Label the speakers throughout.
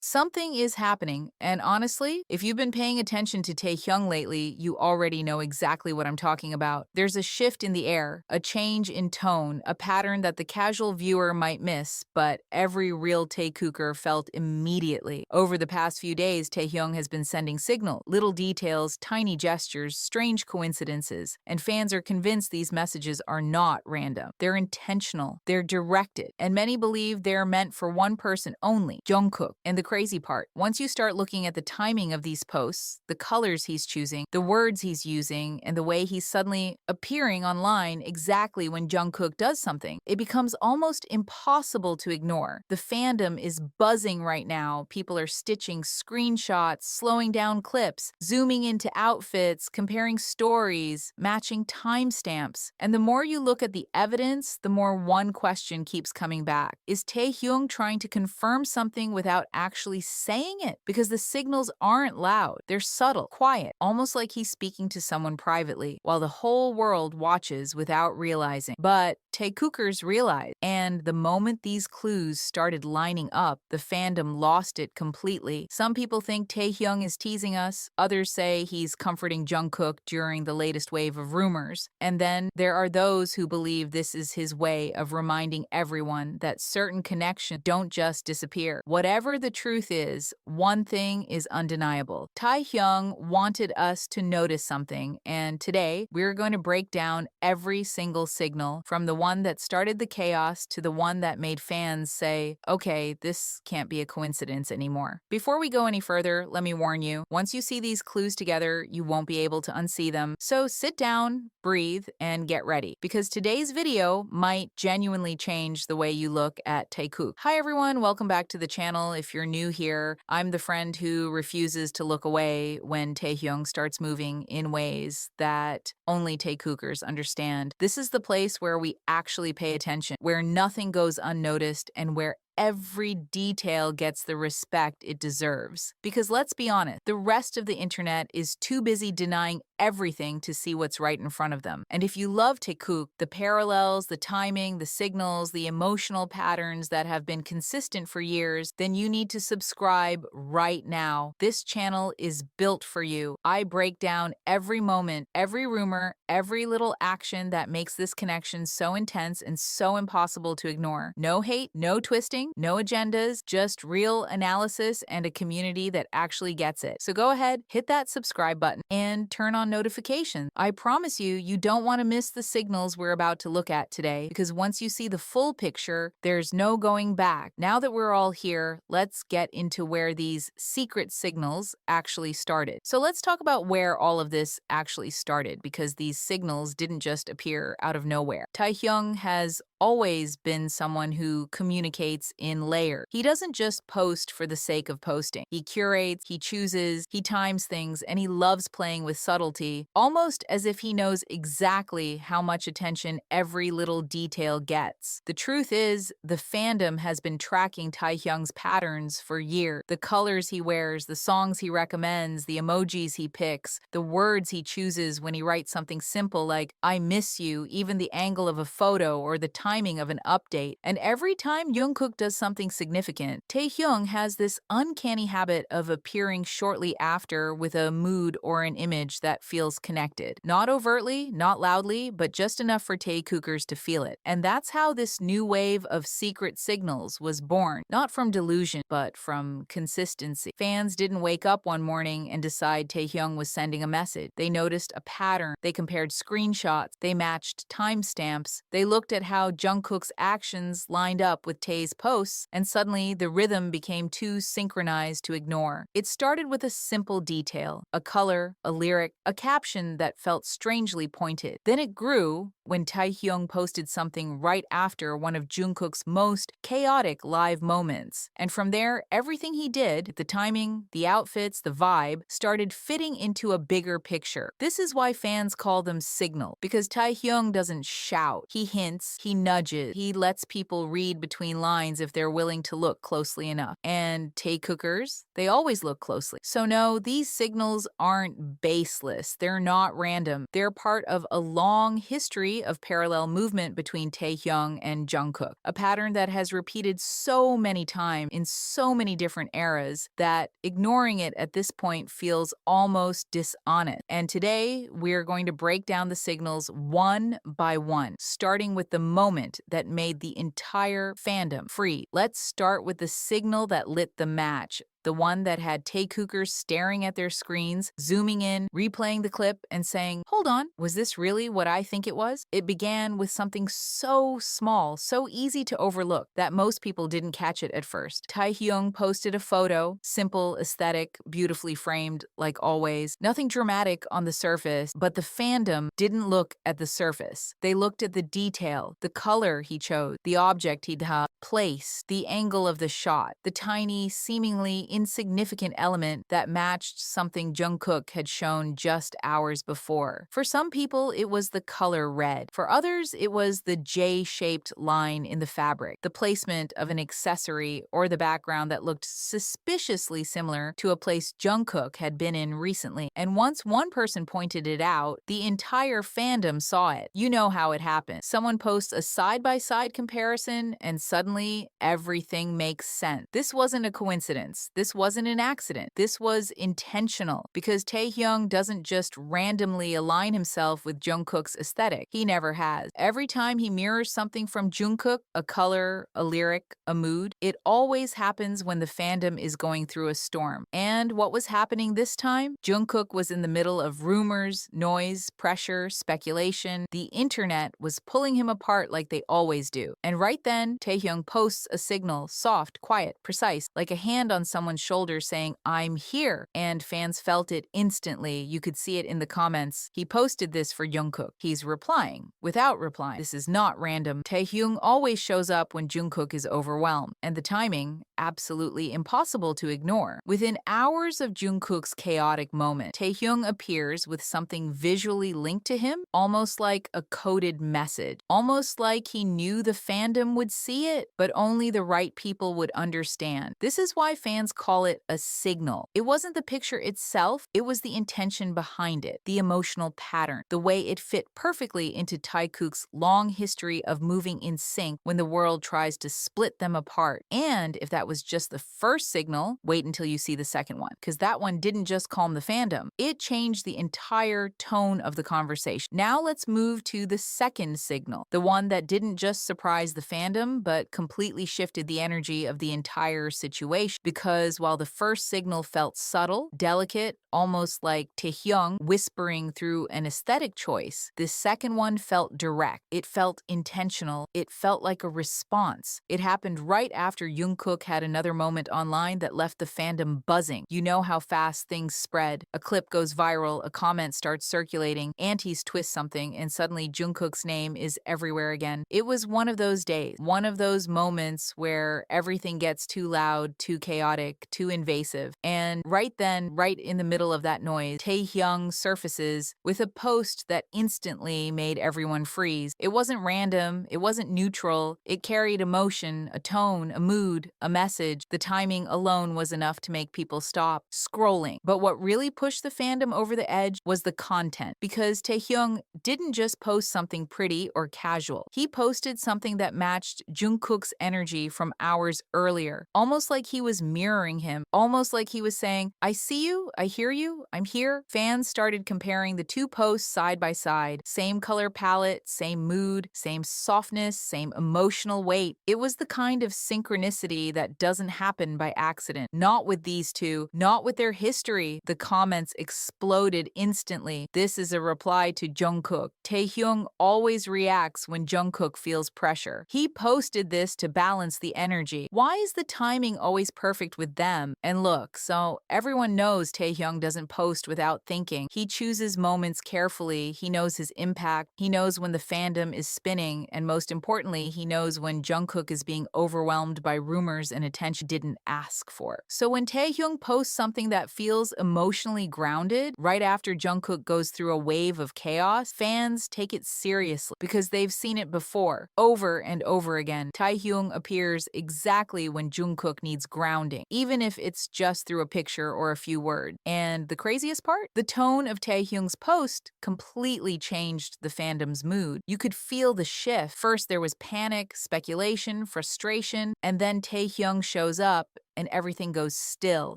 Speaker 1: Something is happening, and honestly, if you've been paying attention to Taehyung lately, you already know exactly what I'm talking about. There's a shift in the air, a change in tone, a pattern that the casual viewer might miss, but every real Taekooker felt immediately. Over the past few days, Taehyung has been sending signal, little details, tiny gestures, strange coincidences, and fans are convinced these messages are not random. They're intentional, they're directed, and many believe they're meant for one person only, Jungkook. And the crazy part, once you start looking at the timing of these posts, the colors he's choosing, the words he's using, and the way he's suddenly appearing online exactly when Jungkook does something, it becomes almost impossible to ignore. The fandom is buzzing right now. People are stitching screenshots, slowing down clips, zooming into outfits, comparing stories, matching timestamps. And the more you look at the evidence, the more one question keeps coming back. Is Taehyung trying to confirm something without actually saying it? Because the signals aren't loud. They're subtle, quiet, almost like he's speaking to someone privately, while the whole world watches without realizing. But Taekookers realize, and the moment these clues started lining up, the fandom lost it completely. Some people think Taehyung is teasing us, others say he's comforting Jungkook during the latest wave of rumors, and then there are those who believe this is his way of reminding everyone that certain connections don't just disappear. Whatever the truth is, one thing is undeniable. Taehyung wanted us to notice something, and today we're going to break down every single signal, from the one that started the chaos to the one that made fans say, okay, this can't be a coincidence anymore. Before we go any further, let me warn you, once you see these clues together, you won't be able to unsee them. So sit down, breathe, and get ready, because today's video might genuinely change the way you look at Taekook. Hi everyone, welcome back to the channel. If you're new here, I'm the friend who refuses to look away when Taehyung starts moving in ways that only Taekookers understand. This is the place where we actually pay attention, where nothing goes unnoticed, and where every detail gets the respect it deserves. Because let's be honest, the rest of the internet is too busy denying everything to see what's right in front of them. And if you love Taekook, the parallels, the timing, the signals, the emotional patterns that have been consistent for years, then you need to subscribe right now. This channel is built for you. I break down every moment, every rumor, every little action that makes this connection so intense and so impossible to ignore. No hate, no twisting, no agendas, just real analysis and a community that actually gets it. So go ahead, hit that subscribe button and turn on notifications. I promise you, you don't want to miss the signals we're about to look at today, because once you see the full picture, there's no going back. Now that we're all here, let's get into where these secret signals actually started. So let's talk about where all of this actually started, because these signals didn't just appear out of nowhere. Taehyung has always been someone who communicates in layers. He doesn't just post for the sake of posting. He curates, he chooses, he times things, and he loves playing with subtlety, almost as if he knows exactly how much attention every little detail gets. The truth is, the fandom has been tracking Taehyung's patterns for years. The colors he wears, the songs he recommends, the emojis he picks, the words he chooses when he writes something simple like, I miss you, even the angle of a photo or the timing of an update. And every time Jungkook does something significant, Taehyung has this uncanny habit of appearing shortly after with a mood or an image that feels connected. Not overtly, not loudly, but just enough for Taekookers to feel it. And that's how this new wave of secret signals was born, not from delusion, but from consistency. Fans didn't wake up one morning and decide Taehyung was sending a message. They noticed a pattern. They compared screenshots. They matched timestamps. They looked at how Jungkook's actions lined up with Tae's posts, and suddenly the rhythm became too synchronized to ignore. It started with a simple detail, a color, a lyric, a caption that felt strangely pointed. Then it grew when Taehyung posted something right after one of Jungkook's most chaotic live moments. And from there, everything he did, the timing, the outfits, the vibe, started fitting into a bigger picture. This is why fans call them signal, because Taehyung doesn't shout. He hints, he nudges, he lets people read between lines if they're willing to look closely enough. And Taekookers, they always look closely. So no, these signals aren't baseless. They're not random. They're part of a long history story of parallel movement between Taehyung and Jungkook, a pattern that has repeated so many times in so many different eras that ignoring it at this point feels almost dishonest. And today, we're going to break down the signals one by one, starting with the moment that made the entire fandom free. Let's start with the signal that lit the match, the one that had Taekookers staring at their screens, zooming in, replaying the clip, and saying, "Hold on, was this really what I think it was?" It began with something so small, so easy to overlook, that most people didn't catch it at first. Taehyung posted a photo, simple, aesthetic, beautifully framed, like always. Nothing dramatic on the surface, but the fandom didn't look at the surface. They looked at the detail, the color he chose, the object he'd placed, the angle of the shot, the tiny, seemingly insignificant element that matched something Jungkook had shown just hours before. For some people, it was the color red. For others, it was the J-shaped line in the fabric, the placement of an accessory, or the background that looked suspiciously similar to a place Jungkook had been in recently. And once one person pointed it out, the entire fandom saw it. You know how it happened. Someone posts a side-by-side comparison, and suddenly everything makes sense. This wasn't a coincidence. This wasn't an accident. This was intentional, because Taehyung doesn't just randomly align himself with Jungkook's aesthetic. He never has. Every time he mirrors something from Jungkook, a color, a lyric, a mood, it always happens when the fandom is going through a storm. And what was happening this time? Jungkook was in the middle of rumors, noise, pressure, speculation. The internet was pulling him apart like they always do. And right then, Taehyung posts a signal, soft, quiet, precise, like a hand on someone's shoulder saying, "I'm here." And fans felt it instantly. You could see it in the comments. He posted this for Jungkook. He's replying without replying. This is not random. Taehyung always shows up when Jungkook is overwhelmed, and the timing, absolutely impossible to ignore. Within hours of Jungkook's chaotic moment, Taehyung appears with something visually linked to him, almost like a coded message, almost like he knew the fandom would see it, but only the right people would understand. This is why fans call it a signal. It wasn't the picture itself, it was the intention behind it, the emotional pattern, the way it fit perfectly into Taekook's long history of moving in sync when the world tries to split them apart. And if that was just the first signal, wait until you see the second one, because that one didn't just calm the fandom, it changed the entire tone of the conversation. Now let's move to the second signal, the one that didn't just surprise the fandom, but completely shifted the energy of the entire situation. Because while the first signal felt subtle, delicate, almost like Taehyung whispering through an aesthetic choice, the second one felt direct. It felt intentional. It felt like a response. It happened right after Jungkook had another moment online that left the fandom buzzing. You know how fast things spread. A clip goes viral, a comment starts circulating, aunties twist something, and suddenly Jungkook's name is everywhere again. It was one of those days, one of those moments where everything gets too loud, too chaotic, too invasive. And right then, right in the middle of that noise, Taehyung surfaces with a post that instantly made everyone freeze. It wasn't random, it wasn't neutral, it carried emotion, a tone, a mood, a message. The timing alone was enough to make people stop scrolling. But what really pushed the fandom over the edge was the content, because Taehyung didn't just post something pretty or casual. He posted something that matched Jungkook's energy from hours earlier, almost like he was mirroring him, almost like he was saying, "I see you, I hear you, I'm here." Fans started comparing the two posts side by side. Same color palette, same mood, same softness, same emotional weight. It was the kind of synchronicity that doesn't happen by accident. Not with these two, not with their history. The comments exploded instantly. This is a reply to Jungkook. Taehyung always reacts when Jungkook feels pressure. He posted this to balance the energy. Why is the timing always perfect with them? And look, so everyone knows Taehyung doesn't post without thinking. He chooses moments carefully. He knows his impact. He knows when the fandom is spinning, and most importantly, he knows when Jungkook is being overwhelmed by rumors and attention didn't ask for. So when Taehyung posts something that feels emotionally grounded right after Jungkook goes through a wave of chaos, fans take it seriously because they've seen it before, over and over again. Taehyung appears exactly when Jungkook needs grounding. even if it's just through a picture or a few words. And the craziest part? The tone of Taehyung's post completely changed the fandom's mood. You could feel the shift. First, there was panic, speculation, frustration, and then Taehyung shows up and everything goes still.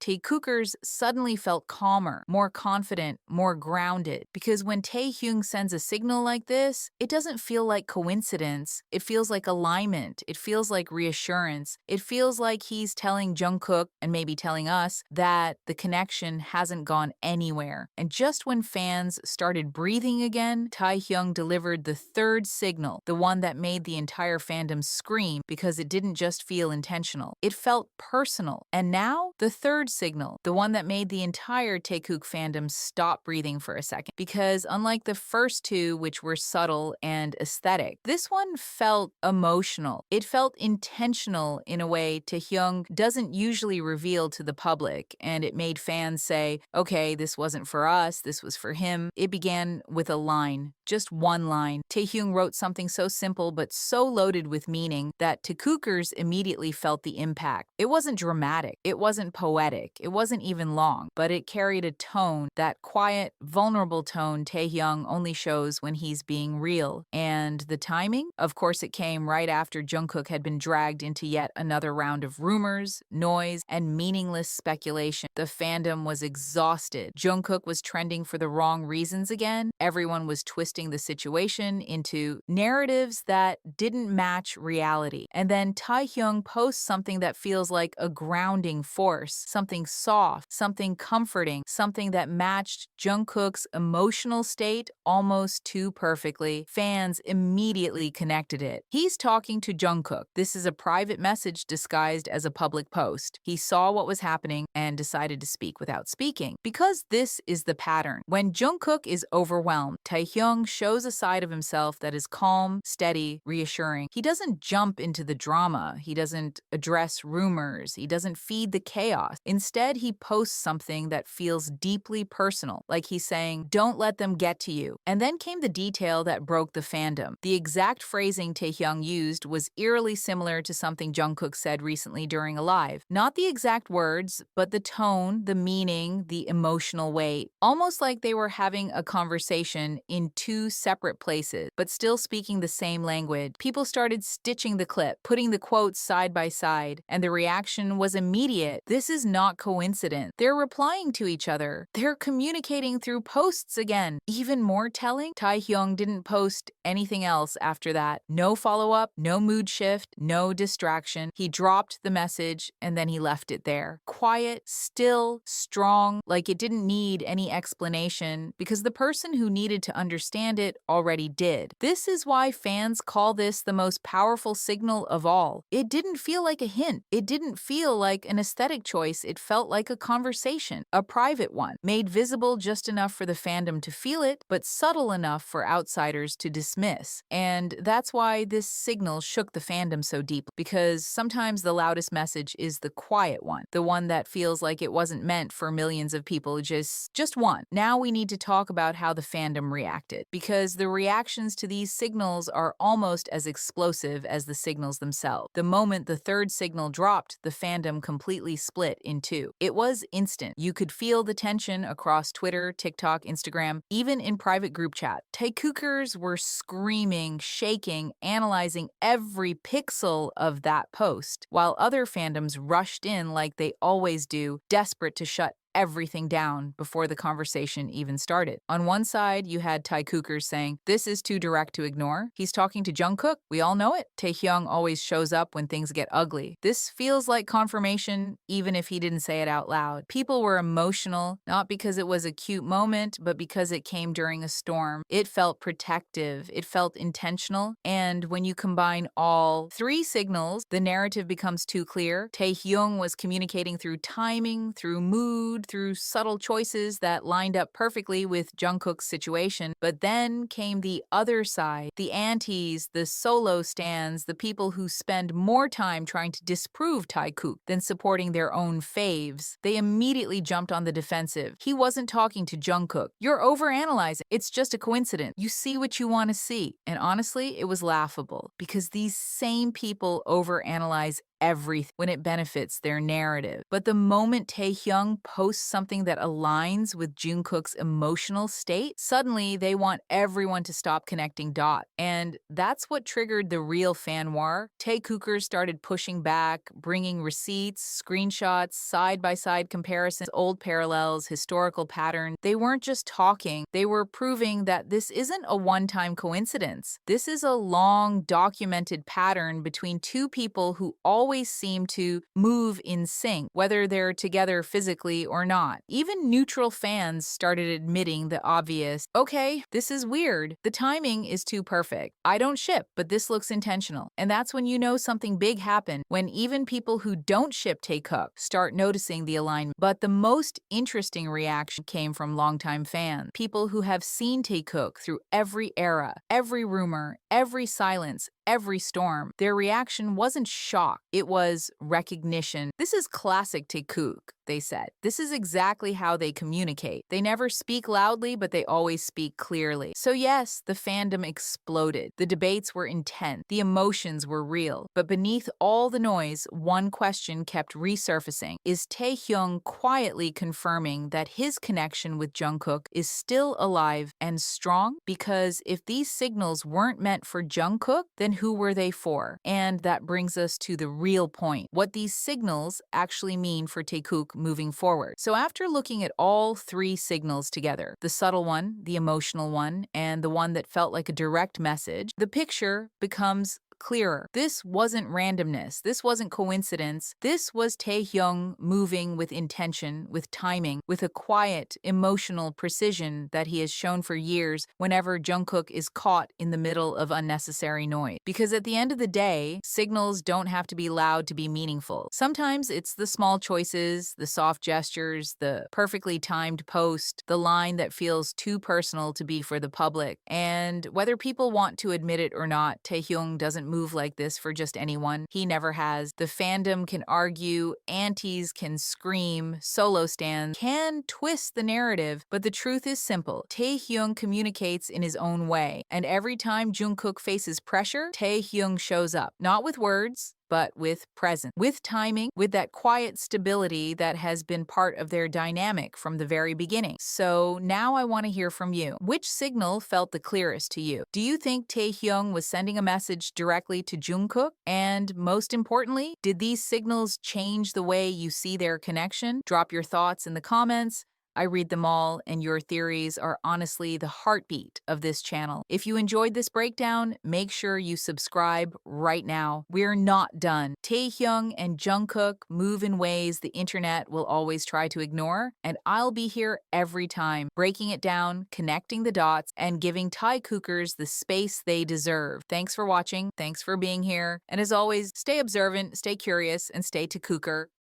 Speaker 1: Taekookers suddenly felt calmer, more confident, more grounded. Because when Taehyung sends a signal like this, it doesn't feel like coincidence. It feels like alignment. It feels like reassurance. It feels like he's telling Jungkook, and maybe telling us, that the connection hasn't gone anywhere. And just when fans started breathing again, Taehyung delivered the third signal, the one that made the entire fandom scream because it didn't just feel intentional. It felt personal. And now, the third signal, the one that made the entire Taekook fandom stop breathing for a second. Because unlike the first two, which were subtle and aesthetic, this one felt emotional. It felt intentional in a way Taehyung doesn't usually reveal to the public, and it made fans say, okay, this wasn't for us, this was for him. It began with a line, just one line. Taehyung wrote something so simple but so loaded with meaning that Taekookers immediately felt the impact. It wasn't dramatic, it wasn't poetic, it wasn't even long, but it carried a tone, that quiet, vulnerable tone Taehyung only shows when he's being real. And the timing? Of course, it came right after Jungkook had been dragged into yet another round of rumors, noise, and meaningless speculation. The fandom was exhausted. Jungkook was trending for the wrong reasons again. Everyone was twisting the situation into narratives that didn't match reality. And then Taehyung posts something that feels like a grounding force, something soft, something comforting, something that matched Jungkook's emotional state almost too perfectly. Fans immediately connected it. He's talking to Jungkook. This is a private message disguised as a public post. He saw what was happening and decided to speak without speaking. Because this is the pattern. When Jungkook is overwhelmed, Taehyung shows a side of himself that is calm, steady, reassuring. He doesn't jump into the drama. He doesn't address rumors. He doesn't feed the chaos. Instead, he posts something that feels deeply personal, like he's saying, don't let them get to you. And then came the detail that broke the fandom. The exact phrasing Taehyung used was eerily similar to something Jungkook said recently during a live. Not the exact words, but the tone, the meaning, the emotional weight. Almost like they were having a conversation in two separate places, but still speaking the same language. People started stitching the clip, putting the quotes side by side, and the reaction was immediate. This is not coincidence. They're replying to each other. They're communicating through posts again. Even more telling, Taehyung didn't post anything else after that. No follow-up, no mood shift, no distraction. He dropped the message and then he left it there. Quiet, still, strong, like it didn't need any explanation because the person who needed to understand it already did. This is why fans call this the most powerful signal of all. It didn't feel like a hint. It didn't feel like an aesthetic choice. It felt like a conversation, a private one, made visible just enough for the fandom to feel it, but subtle enough for outsiders to dismiss. And that's why this signal shook the fandom so deeply, because sometimes the loudest message is the quiet one, the one that feels like it wasn't meant for millions of people, just one. Now we need to talk about how the fandom reacted, because the reactions to these signals are almost as explosive as the signals themselves. The moment the third signal dropped, the fandom completely split in two. It was instant. You could feel the tension across Twitter, TikTok, Instagram, even in private group chat. Taekookers were screaming, shaking, analyzing every pixel of that post, while other fandoms rushed in like they always do, desperate to shut everything down before the conversation even started. On one side, you had Taekookers saying, this is too direct to ignore. He's talking to Jungkook. We all know it. Taehyung always shows up when things get ugly. This feels like confirmation, even if he didn't say it out loud. People were emotional, not because it was a cute moment, but because it came during a storm. It felt protective. It felt intentional. And when you combine all three signals, the narrative becomes too clear. Taehyung was communicating through timing, through mood, through subtle choices that lined up perfectly with Jungkook's situation. But then came the other side, the antis, the solo stans, the people who spend more time trying to disprove Taekook than supporting their own faves. They immediately jumped on the defensive. He wasn't talking to Jungkook. You're overanalyzing. It's just a coincidence. You see what you want to see. And honestly, it was laughable because these same people overanalyze everything when it benefits their narrative. But the moment Taehyung posts something that aligns with Jungkook's emotional state, suddenly they want everyone to stop connecting dots. And that's what triggered the real fan war. Taekookers started pushing back, bringing receipts, screenshots, side-by-side comparisons, old parallels, historical patterns. They weren't just talking, they were proving that this isn't a one-time coincidence. This is a long, documented pattern between two people who always seem to move in sync, whether they're together physically or not. Even neutral fans started admitting the obvious. Okay, this is weird. The timing is too perfect. I don't ship, but this looks intentional. And that's when you know something big happened, when even people who don't ship Taekook start noticing the alignment. But the most interesting reaction came from longtime fans, people who have seen Taekook through every era, every rumor, every silence, every storm. Their reaction wasn't shock, it was recognition. This is classic Taekook, they said. This is exactly how they communicate. They never speak loudly, but they always speak clearly. So yes, the fandom exploded. The debates were intense. The emotions were real. But beneath all the noise, one question kept resurfacing. Is Taehyung quietly confirming that his connection with Jungkook is still alive and strong? Because if these signals weren't meant for Jungkook, then who were they for? And that brings us to the real point, what these signals actually mean for Taekook moving forward. So after looking at all three signals together, the subtle one, the emotional one, and the one that felt like a direct message, the picture becomes clearer. This wasn't randomness. This wasn't coincidence. This was Taehyung moving with intention, with timing, with a quiet, emotional precision that he has shown for years whenever Jungkook is caught in the middle of unnecessary noise. Because at the end of the day, signals don't have to be loud to be meaningful. Sometimes it's the small choices, the soft gestures, the perfectly timed post, the line that feels too personal to be for the public. And whether people want to admit it or not, Taehyung doesn't move like this for just anyone. He never has. The fandom can argue, antis can scream, solo stands can twist the narrative, but the truth is simple. Taehyung communicates in his own way, and every time Jungkook faces pressure, Taehyung shows up, not with words, but with presence, with timing, with that quiet stability that has been part of their dynamic from the very beginning. So now I want to hear from you. Which signal felt the clearest to you? Do you think Taehyung was sending a message directly to Jungkook? And most importantly, did these signals change the way you see their connection? Drop your thoughts in the comments. I read them all, and your theories are honestly the heartbeat of this channel. If you enjoyed this breakdown, make sure you subscribe right now. We're not done. Taehyung and Jungkook move in ways the internet will always try to ignore, and I'll be here every time, breaking it down, connecting the dots, and giving Taekookers the space they deserve. Thanks for watching, thanks for being here, and as always, stay observant, stay curious, and stay Taekooker.